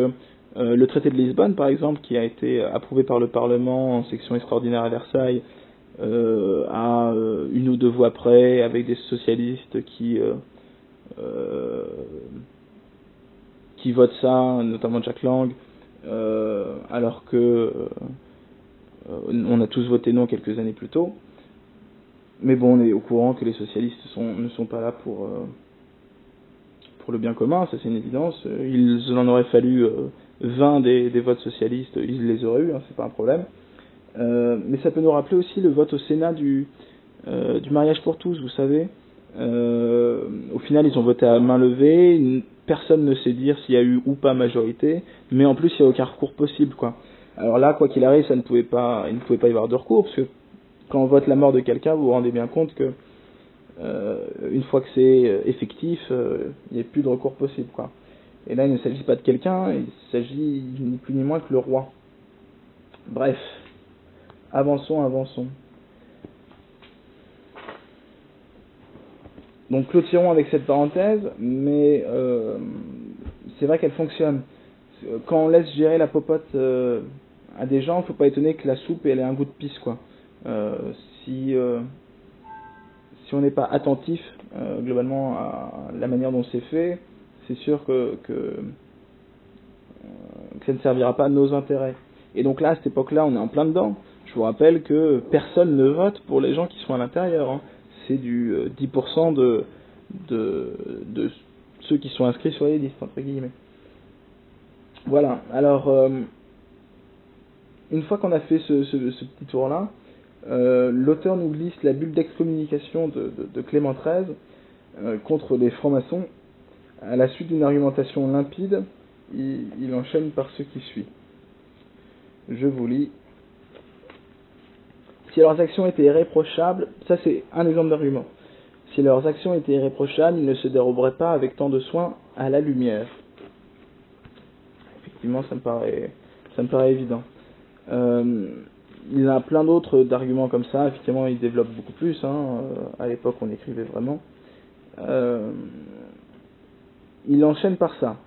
le traité de Lisbonne par exemple, qui a été approuvé par le Parlement en section extraordinaire à Versailles, à 1 ou 2 voix près, avec des socialistes qui votent ça, notamment Jack Lang, alors que on a tous voté non quelques années plus tôt. Mais bon, on est au courant que les socialistes ne sont pas là pour le bien commun, ça c'est une évidence. Il en aurait fallu 20 des votes socialistes, ils les auraient eu, hein, c'est pas un problème. Mais ça peut nous rappeler aussi le vote au Sénat du mariage pour tous, vous savez. Au final, ils ont voté à main levée, personne ne sait dire s'il y a eu ou pas majorité, mais en plus, il n'y a aucun recours possible, quoi. Alors là, quoi qu'il arrive, il ne pouvait pas y avoir de recours, parce que quand on vote la mort de quelqu'un, vous vous rendez bien compte que une fois que c'est effectif, il n'y a plus de recours possible, quoi. Et là, il ne s'agit pas de quelqu'un, il s'agit ni plus ni moins que le roi. Bref, avançons. Donc clôturons avec cette parenthèse, mais c'est vrai qu'elle fonctionne. Quand on laisse gérer la popote à des gens, il ne faut pas étonner que la soupe elle ait un goût de pisse, quoi. Si on n'est pas attentif globalement à la manière dont c'est fait, c'est sûr que ça ne servira pas à nos intérêts. Et donc là, à cette époque-là, on est en plein dedans. Je vous rappelle que personne ne vote pour les gens qui sont à l'intérieur, hein. C'est du 10% de ceux qui sont inscrits sur les listes, entre guillemets. Voilà, alors, une fois qu'on a fait ce petit tour-là, l'auteur nous glisse la bulle d'excommunication de Clément XIII contre les francs-maçons. À la suite d'une argumentation limpide, il enchaîne par ce qui suit. Je vous lis. Si leurs actions étaient irréprochables, ça c'est un exemple d'argument. Si leurs actions étaient irréprochables, ils ne se déroberaient pas avec tant de soin à la lumière. Effectivement, ça me paraît évident. Il y a plein d'autres d'arguments comme ça. Effectivement, il développe beaucoup plus. À l'époque, on écrivait vraiment. Il enchaîne par ça.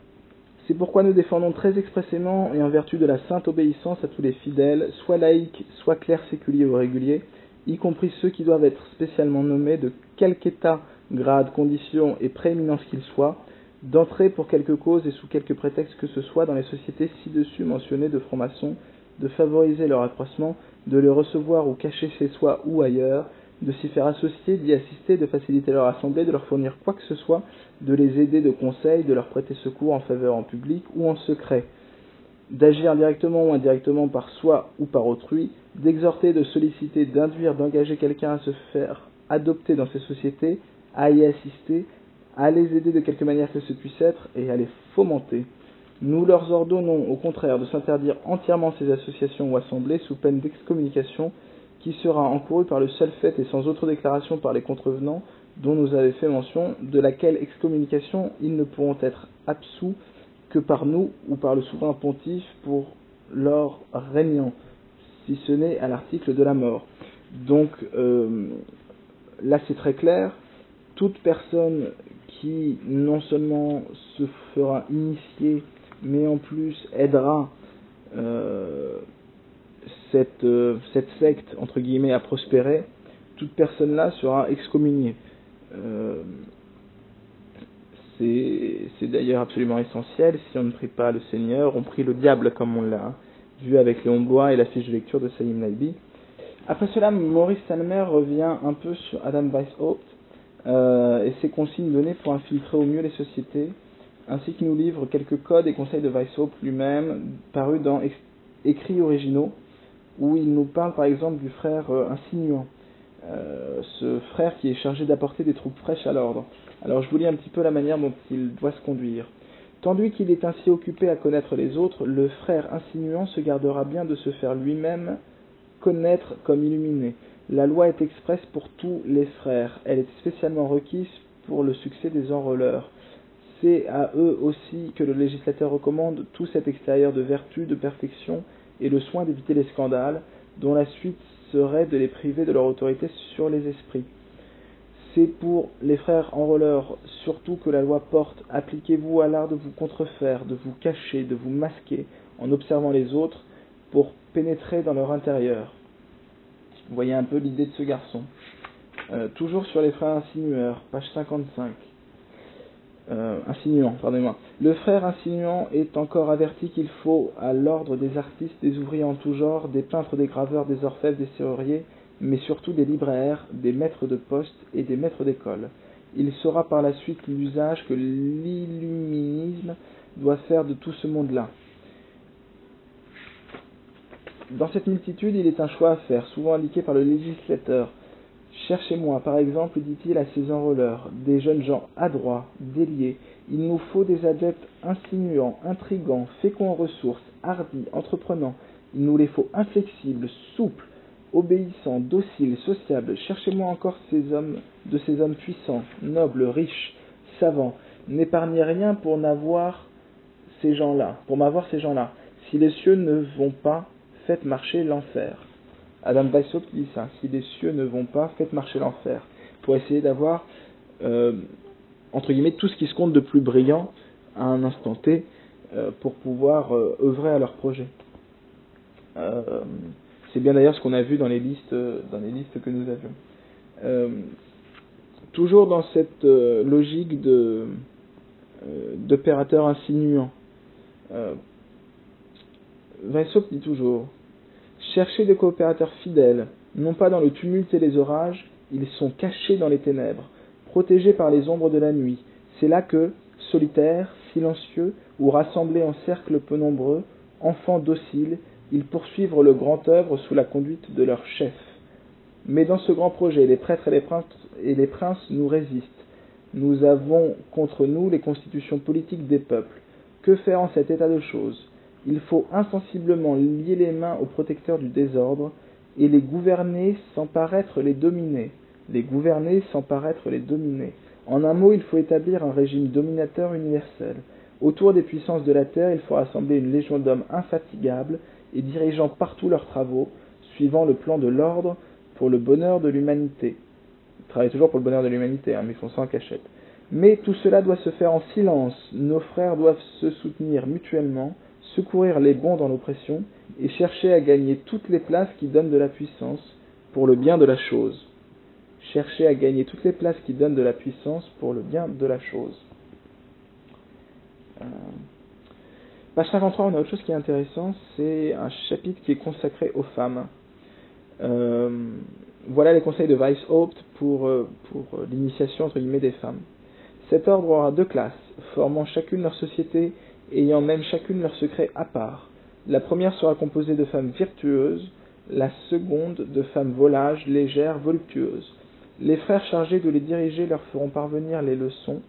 C'est pourquoi nous défendons très expressément et en vertu de la sainte obéissance à tous les fidèles, soit laïcs, soit clercs séculiers ou réguliers, y compris ceux qui doivent être spécialement nommés de quelque état, grade, condition et prééminence qu'ils soient, d'entrer pour quelque cause et sous quelque prétexte que ce soit dans les sociétés ci-dessus mentionnées de francs-maçons, de favoriser leur accroissement, de les recevoir ou cacher chez soi ou ailleurs, de s'y faire associer, d'y assister, de faciliter leur assemblée, de leur fournir quoi que ce soit, de les aider de conseils, de leur prêter secours en faveur en public ou en secret, d'agir directement ou indirectement par soi ou par autrui, d'exhorter, de solliciter, d'induire, d'engager quelqu'un à se faire adopter dans ces sociétés, à y assister, à les aider de quelque manière que ce puisse être et à les fomenter. Nous leur ordonnons au contraire de s'interdire entièrement ces associations ou assemblées sous peine d'excommunication qui sera encourue par le seul fait et sans autre déclaration par les contrevenants dont nous avait fait mention, de laquelle excommunication ils ne pourront être absous que par nous ou par le souverain pontife pour leur régnant, si ce n'est à l'article de la mort. Donc là c'est très clair, toute personne qui non seulement se fera initier, mais en plus aidera cette secte, entre guillemets, à prospérer, toute personne-là sera excommuniée. C'est d'ailleurs absolument essentiel. Si on ne prie pas le Seigneur, on prie le diable, comme on l'a vu avec Léon Blois et la fiche de lecture de Salim Laibi. Après cela, Maurice Salmer revient un peu sur Adam Weishaupt et ses consignes données pour infiltrer au mieux les sociétés, ainsi qu'il nous livre quelques codes et conseils de Weishaupt lui-même, parus dans Écrits originaux, où il nous parle par exemple du frère insinuant, ce frère qui est chargé d'apporter des troupes fraîches à l'ordre. Alors je vous lis un petit peu la manière dont il doit se conduire. Tandis qu'il est ainsi occupé à connaître les autres, le frère insinuant se gardera bien de se faire lui-même connaître comme illuminé. La loi est expresse pour tous les frères, elle est spécialement requise pour le succès des enrôleurs. C'est à eux aussi que le législateur recommande tout cet extérieur de vertu, de perfection et le soin d'éviter les scandales, dont la suite serait de les priver de leur autorité sur les esprits. C'est pour les frères enrôleurs surtout que la loi porte. Appliquez-vous à l'art de vous contrefaire, de vous cacher, de vous masquer, en observant les autres, pour pénétrer dans leur intérieur. Vous voyez un peu l'idée de ce garçon. Toujours sur les frères insinueurs, page 55. insinuant, pardonnez-moi. Le frère insinuant est encore averti qu'il faut à l'ordre des artistes, des ouvriers en tout genre, des peintres, des graveurs, des orfèvres, des serruriers, mais surtout des libraires, des maîtres de poste et des maîtres d'école. Il saura par la suite l'usage que l'illuminisme doit faire de tout ce monde-là. Dans cette multitude, il est un choix à faire, souvent indiqué par le législateur. Cherchez-moi, par exemple, dit-il à ses enrôleurs, des jeunes gens adroits, déliés. Il nous faut des adeptes insinuants, intrigants, féconds en ressources, hardis, entreprenants. Il nous les faut inflexibles, souples, obéissants, dociles, sociables. Cherchez-moi encore ces hommes puissants, nobles, riches, savants. N'épargnez rien pour m'avoir ces gens-là. Si les cieux ne vont pas, faites marcher l'enfer. Adam Weishaupt dit ça, si les cieux ne vont pas, faites marcher l'enfer, pour essayer d'avoir, entre guillemets, tout ce qui se compte de plus brillant à un instant T, pour pouvoir œuvrer à leur projet. C'est bien d'ailleurs ce qu'on a vu dans les listes que nous avions. Toujours dans cette logique d'opérateur insinuant, Weishaupt dit toujours: cherchez des coopérateurs fidèles, non pas dans le tumulte et les orages, ils sont cachés dans les ténèbres, protégés par les ombres de la nuit. C'est là que, solitaires, silencieux ou rassemblés en cercles peu nombreux, enfants dociles, ils poursuivent le grand œuvre sous la conduite de leur chef. Mais dans ce grand projet, les prêtres et les princes nous résistent. Nous avons contre nous les constitutions politiques des peuples. Que faire en cet état de choses ? Il faut insensiblement lier les mains aux protecteurs du désordre et les gouverner sans paraître les dominer. En un mot, il faut établir un régime dominateur universel. Autour des puissances de la terre, il faut rassembler une légion d'hommes infatigables et dirigeant partout leurs travaux, suivant le plan de l'ordre pour le bonheur de l'humanité. Ils travaillent toujours pour le bonheur de l'humanité, mais ils font ça en cachette. Mais tout cela doit se faire en silence. Nos frères doivent se soutenir mutuellement, secourir les bons dans l'oppression et chercher à gagner toutes les places qui donnent de la puissance pour le bien de la chose. Page 53, on a autre chose qui est intéressant, c'est un chapitre qui est consacré aux femmes. Voilà les conseils de Weishaupt pour l'initiation entre guillemets des femmes. Cet ordre aura deux classes, formant chacune leur société, ayant même chacune leur secret à part. La première sera composée de femmes virtueuses, la seconde de femmes volages, légères, voluptueuses. Les frères chargés de les diriger leur feront parvenir les leçons,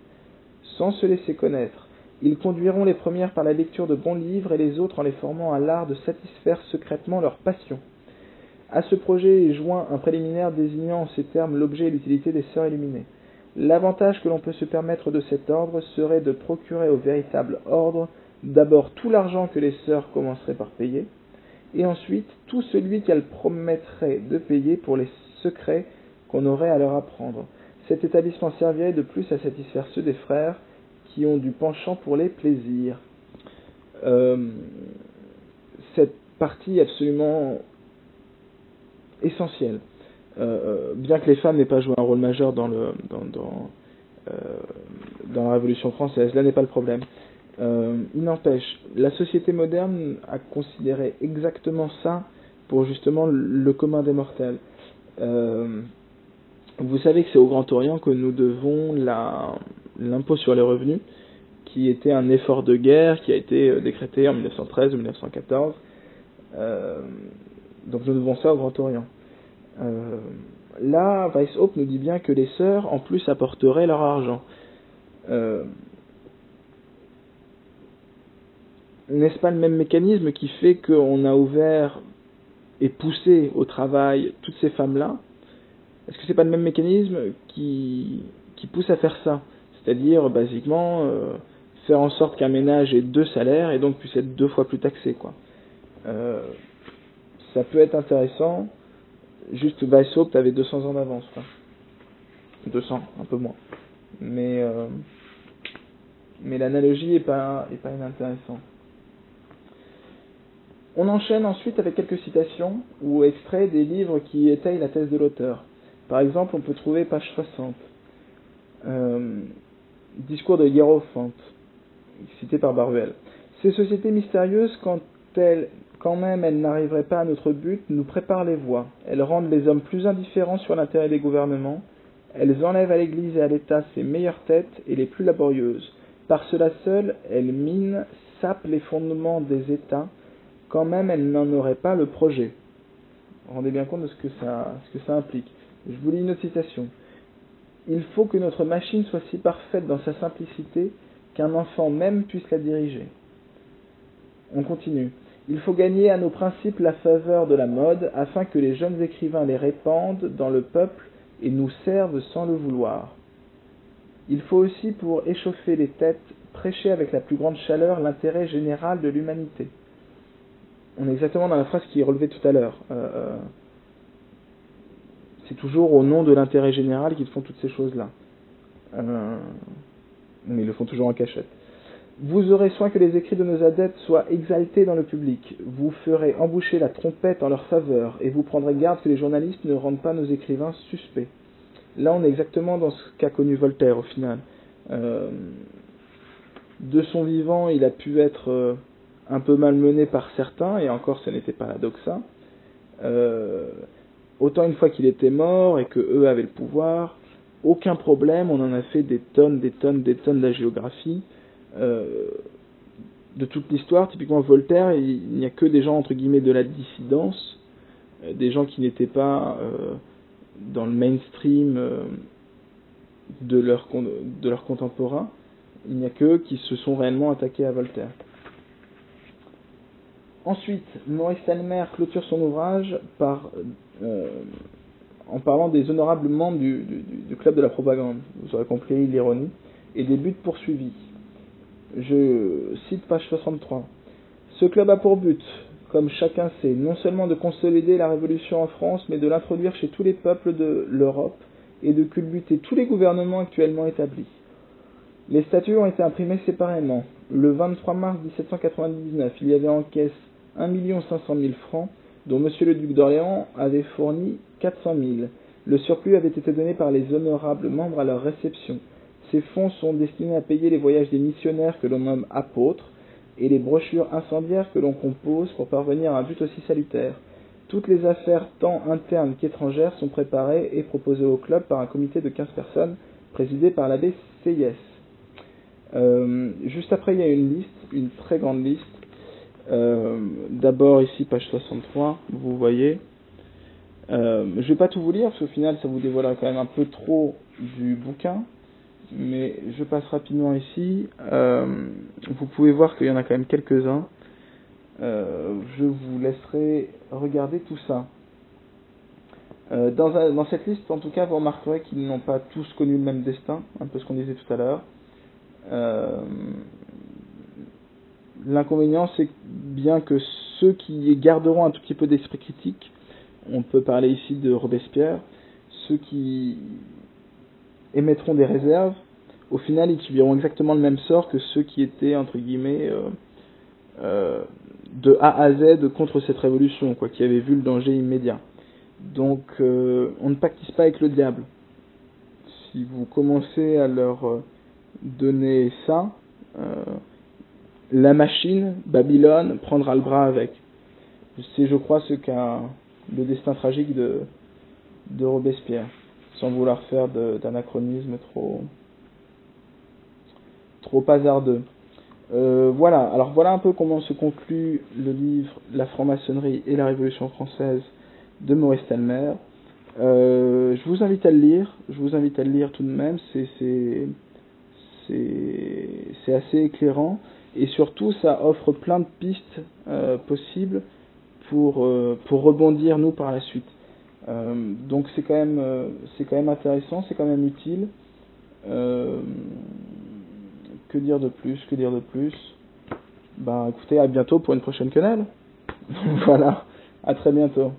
sans se laisser connaître. Ils conduiront les premières par la lecture de bons livres et les autres en les formant à l'art de satisfaire secrètement leurs passions. À ce projet est joint un préliminaire désignant en ces termes l'objet et l'utilité des sœurs illuminées. L'avantage que l'on peut se permettre de cet ordre serait de procurer au véritable ordre d'abord tout l'argent que les sœurs commenceraient par payer, et ensuite tout celui qu'elles promettraient de payer pour les secrets qu'on aurait à leur apprendre. Cet établissement servirait de plus à satisfaire ceux des frères qui ont du penchant pour les plaisirs. Cette partie est absolument essentielle. Bien que les femmes n'aient pas joué un rôle majeur dans la Révolution française, là n'est pas le problème. Il n'empêche, la société moderne a considéré exactement ça pour justement le commun des mortels. Vous savez que c'est au Grand Orient que nous devons l'impôt sur les revenus, qui était un effort de guerre qui a été décrété en 1913 ou 1914. Donc nous devons ça au Grand Orient. Là, Weishaupt nous dit bien que les sœurs, en plus, apporteraient leur argent. N'est-ce pas le même mécanisme qui fait qu'on a ouvert et poussé au travail toutes ces femmes-là? Est-ce que c'est pas le même mécanisme qui pousse à faire ça? C'est-à-dire, basiquement, faire en sorte qu'un ménage ait 2 salaires et donc puisse être 2 fois plus taxé, quoi. Ça peut être intéressant. Juste Weishaupt avait 200 ans d'avance, quoi. 200, un peu moins. Mais l'analogie est pas inintéressante. On enchaîne ensuite avec quelques citations ou extraits des livres qui étayent la thèse de l'auteur. Par exemple, on peut trouver page 60. Discours de Hiérophante, cité par Baruel. Ces sociétés mystérieuses, quand même elles n'arriveraient pas à notre but, nous préparent les voies. Elles rendent les hommes plus indifférents sur l'intérêt des gouvernements. Elles enlèvent à l'Église et à l'État ses meilleures têtes et les plus laborieuses. Par cela seul, elles minent, sapent les fondements des États, quand même elles n'en auraient pas le projet. Rendez bien compte de ce que ça implique. Je vous lis une autre citation. Il faut que notre machine soit si parfaite dans sa simplicité qu'un enfant même puisse la diriger. On continue. Il faut gagner à nos principes la faveur de la mode afin que les jeunes écrivains les répandent dans le peuple et nous servent sans le vouloir. Il faut aussi, pour échauffer les têtes, prêcher avec la plus grande chaleur l'intérêt général de l'humanité. On est exactement dans la phrase qui est relevée tout à l'heure. C'est toujours au nom de l'intérêt général qu'ils font toutes ces choses-là. Mais ils le font toujours en cachette. Vous aurez soin que les écrits de nos adeptes soient exaltés dans le public. Vous ferez emboucher la trompette en leur faveur, et vous prendrez garde que les journalistes ne rendent pas nos écrivains suspects. Là, on est exactement dans ce qu'a connu Voltaire, au final. De son vivant, il a pu être un peu malmené par certains, et encore, ce n'était pas la doxa. Autant une fois qu'il était mort, et que eux avaient le pouvoir, aucun problème, on en a fait des tonnes d'hagiographie. De toute l'histoire, typiquement Voltaire, il n'y a que des gens entre guillemets de la dissidence, des gens qui n'étaient pas dans le mainstream de leurs contemporains. Il n'y a qu'eux qui se sont réellement attaqués à Voltaire. Ensuite, Maurice Talmer clôture son ouvrage en parlant des honorables membres du club de la propagande. Vous aurez compris l'ironie, et des buts poursuivis. Je cite page 63. Ce club a pour but, comme chacun sait, non seulement de consolider la révolution en France, mais de l'introduire chez tous les peuples de l'Europe et de culbuter tous les gouvernements actuellement établis. Les statuts ont été imprimés séparément. Le 23 mars 1799, il y avait en caisse 1 500 000 francs, dont M. le duc d'Orléans avait fourni 400 000. Le surplus avait été donné par les honorables membres à leur réception. Ces fonds sont destinés à payer les voyages des missionnaires que l'on nomme apôtres et les brochures incendiaires que l'on compose pour parvenir à un but aussi salutaire. Toutes les affaires tant internes qu'étrangères sont préparées et proposées au club par un comité de 15 personnes présidé par l'abbé Seyès. Juste après, il y a une liste, une très grande liste. D'abord ici, page 63, vous voyez. Je ne vais pas tout vous lire parce qu'au final, ça vous dévoilera quand même un peu trop du bouquin. Mais je passe rapidement ici. Vous pouvez voir qu'il y en a quand même quelques-uns. Je vous laisserai regarder tout ça. Dans cette liste, en tout cas, vous remarquerez qu'ils n'ont pas tous connu le même destin, un peu ce qu'on disait tout à l'heure. L'inconvénient, c'est bien que ceux qui garderont un tout petit peu d'esprit critique, on peut parler ici de Robespierre, ceux qui émettront des réserves, au final ils subiront exactement le même sort que ceux qui étaient entre guillemets de A à Z contre cette révolution, quoi, qui avaient vu le danger immédiat. Donc on ne pactise pas avec le diable. Si vous commencez à leur donner ça, la machine, Babylone, prendra le bras avec. C'est, je crois, ce qu'a le destin tragique de Robespierre, sans vouloir faire d'anachronisme trop hasardeux. Voilà, alors voilà un peu comment se conclut le livre La franc-maçonnerie et la Révolution française de Maurice Talmer. Je vous invite à le lire, tout de même, c'est assez éclairant, et surtout ça offre plein de pistes possibles pour rebondir nous par la suite. Donc c'est quand même intéressant, c'est quand même utile. Que dire de plus? Bah écoutez, à bientôt pour une prochaine quenelle. Voilà, à très bientôt.